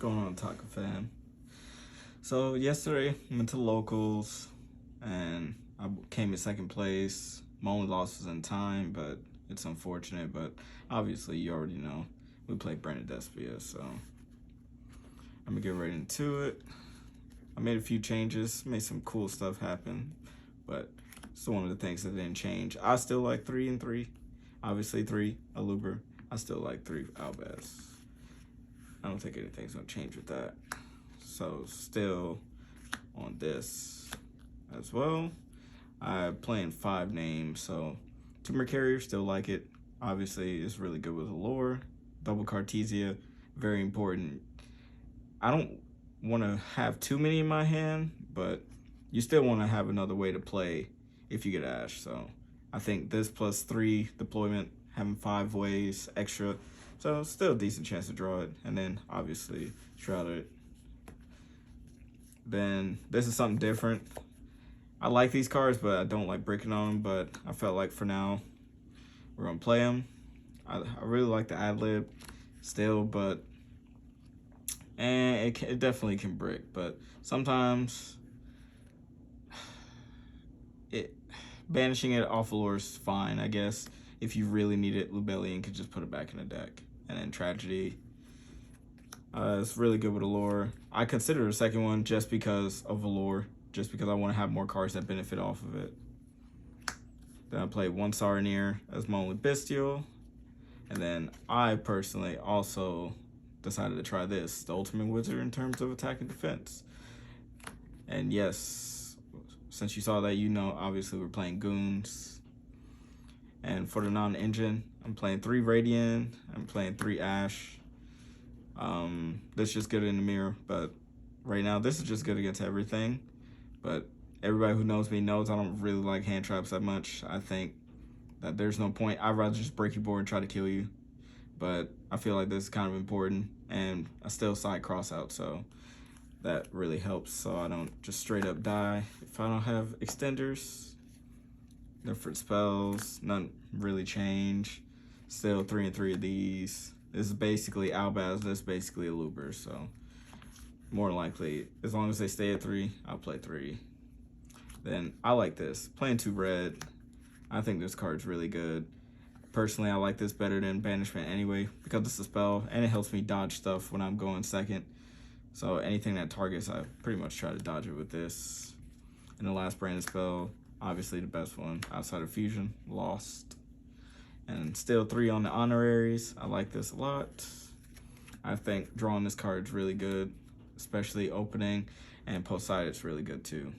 going on, Taco Fan? So yesterday I went to locals and I came in second place. My only loss was in time, but it's unfortunate. But obviously, you already know we played Brandon Despia, so I'm gonna get right into it. I made a few changes, made some cool stuff happen, but it's one of the things that didn't change. I still like 3 and 3. Obviously, 3 Aluber. I still like 3 Albaz. I don't think anything's gonna change with that. So still on this as well. I'm playing 5 names, so Tumor Carrier, still like it. Obviously, it's really good with Allure. Double Cartesia, very important. I don't want to have too many in my hand, but you still want to have another way to play if you get Ash. So I think this plus 3 deployment, having 5 ways extra, so still a decent chance to draw it. And then obviously Shrouded. Then this is something different. I like these cards, but I don't like breaking on them. But I felt like for now, we're gonna play them. I really like the ad lib still, but it definitely can brick. But sometimes banishing it off Allure is fine, I guess. If you really need it, Lubellion could just put it back in the deck. And then Tragedy. It's really good with Allure. I consider the second one just because of Allure, just because I want to have more cards that benefit off of it. Then I played 1 Saronir as my only Bestial. And then I personally also decided to try this, the Ultimate Wizard, in terms of attack and defense. And yes, since you saw that, you know obviously we're playing Goons. And for the non-engine, I'm playing 3 Radiant, I'm playing 3 Ash. That's just good in the mirror, but right now this is just good against everything. But everybody who knows me knows I don't really like hand traps that much. I think that there's no point. I'd rather just break your board and try to kill you. But I feel like this is kind of important, and I still side cross out, so that really helps, so I don't just straight up die if I don't have extenders. Different spells, none really change. Still 3 and 3 of these. This is basically Albaz, this is basically Aluber, so more than likely, as long as they stay at 3, I'll play 3. Then I like this, playing 2 red. I think this card's really good. Personally, I like this better than Banishment anyway, because it's a spell, and it helps me dodge stuff when I'm going second. So anything that targets, I pretty much try to dodge it with this. And the last Brandon spell, obviously the best one outside of Fusion, Lost. And still 3 on the honoraries. I like this a lot. I think drawing this card is really good, especially opening, and post-side it's really good too.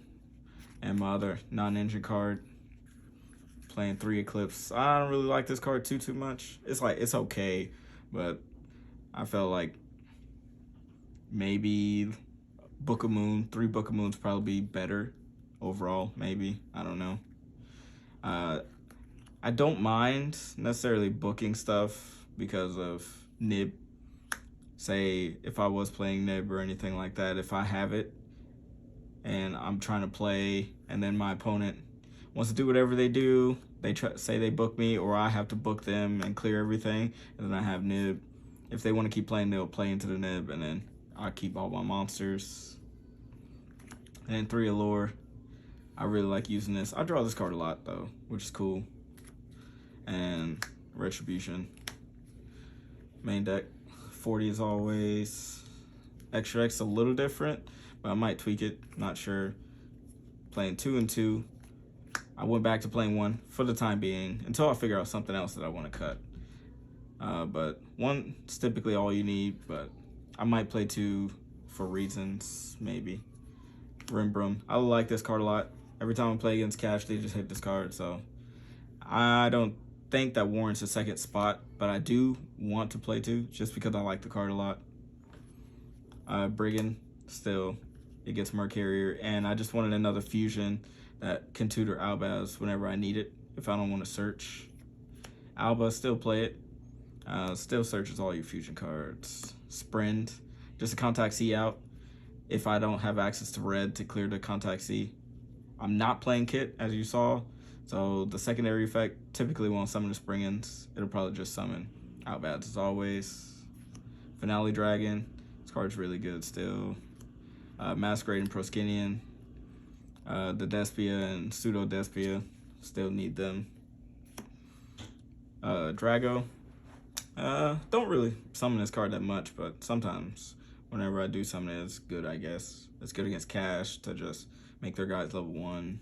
And my other non-engine card, playing 3 Eclipse. I don't really like this card too much. It's okay, but I felt like maybe Book of Moon, 3 Book of Moons probably be better overall, maybe. I don't know. I don't mind necessarily booking stuff because of Nib. Say, if I was playing Nib or anything like that, if I have it and I'm trying to play and then my opponent wants to do whatever they do, they say they book me, or I have to book them and clear everything, and then I have Nib. If they want to keep playing, they'll play into the Nib, and then I keep all my monsters. And then 3 Allure. I really like using this. I draw this card a lot though, which is cool. And Retribution. Main deck, 40 as always. Extra X a little different, but I might tweak it, not sure. Playing 2 and 2. I went back to playing 1 for the time being until I figure out something else that I want to cut. But 1 is typically all you need, but I might play 2 for reasons, maybe. Rimbrum. I like this card a lot. Every time I play against Cash, they just hit this card, so I don't think that warrants a second spot, but I do want to play 2 just because I like the card a lot. Brigand, still, it gets Mercarrier, and I just wanted another fusion that can tutor Albaz whenever I need it, if I don't want to search. Alba, still play it. Still searches all your fusion cards. Sprint, just a contact C out if I don't have access to red to clear the contact C. I'm not playing Kit, as you saw, so the secondary effect typically won't summon the Springans. It'll probably just summon Albaz as always. Finale Dragon, it's card's really good still. Masquerade and Proskinian. The Despia and Pseudo Despia. Still need them. Drago. Don't really summon this card that much, but sometimes whenever I do summon it, it's good, I guess. It's good against Cash to just make their guys level 1.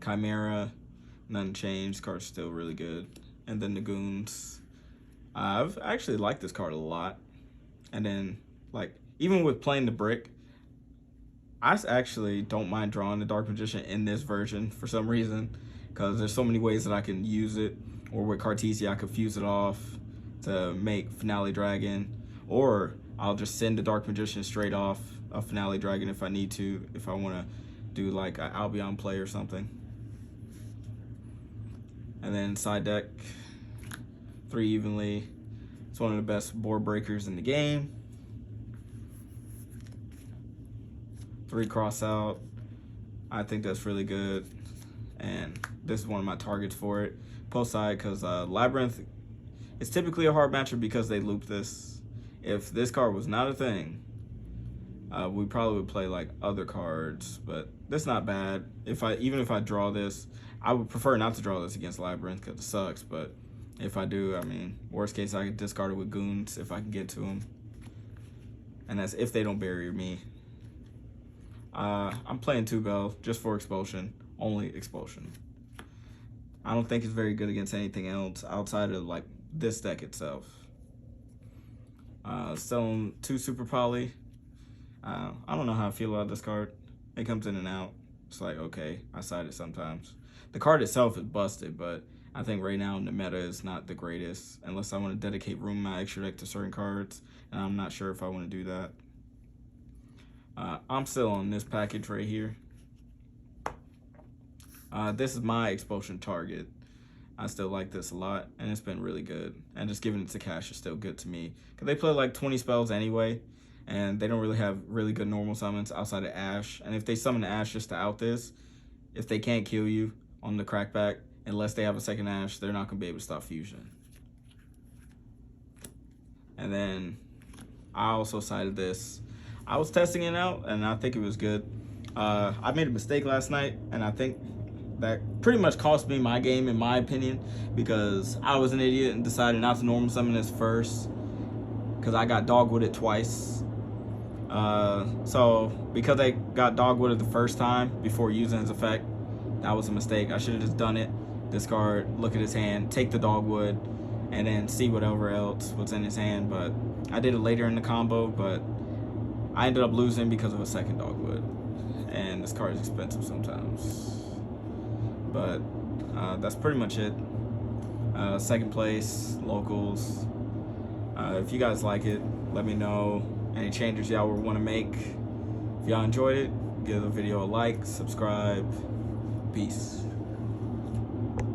Chimera, nothing changed. Card's still really good. And then the Goons. I've actually liked this card a lot. And then, like, even with playing the brick, I actually don't mind drawing the Dark Magician in this version for some reason, because there's so many ways that I can use it. Or with Cartesia, I could fuse it off to make Finale Dragon, or I'll just send the Dark Magician straight off a Finale Dragon if I need to, if I want to do like an Albion play or something. And then side deck, 3 evenly. It's one of the best board breakers in the game. 3 cross out. I think that's really good, and this is one of my targets for it. Post side, because Labyrinth is typically a hard matchup because they loop this. If this card was not a thing, we probably would play like other cards, but that's not bad. Even if I draw this, I would prefer not to draw this against Labyrinth because it sucks, but if I do, I mean, worst case I could discard it with Goons if I can get to them, and that's if they don't barrier me. I'm playing 2 Bell just for Expulsion, only Expulsion. I don't think it's very good against anything else outside of like this deck itself. Selling 2 Super Poly. I don't know how I feel about this card. It comes in and out. It's like, okay, I side it sometimes. The card itself is busted, but I think right now in the meta is not the greatest, unless I want to dedicate room in my extra deck to certain cards, and I'm not sure if I want to do that. I'm still on this package right here. This is my Expulsion target. I still like this a lot, and it's been really good. And just giving it to Cash is still good to me, because they play like 20 spells anyway, and they don't really have really good normal summons outside of Ash. And if they summon Ash just to out this, if they can't kill you on the crackback, unless they have a second Ash, they're not going to be able to stop Fusion. And then I also sided this. I was testing it out, and I think it was good. I made a mistake last night, and I think that pretty much cost me my game, in my opinion, because I was an idiot and decided not to normal summon this first, because I got dogwooded twice. So because I got dogwooded the first time before using his effect, that was a mistake. I should have just done it. Discard, look at his hand, take the dogwood, and then see whatever else was in his hand. But I did it later in the combo, but I ended up losing because of a second dogwood, and this card is expensive sometimes. But that's pretty much it. Second place, locals. If you guys like it, let me know any changes y'all would want to make. If y'all enjoyed it, give the video a like, subscribe. Peace.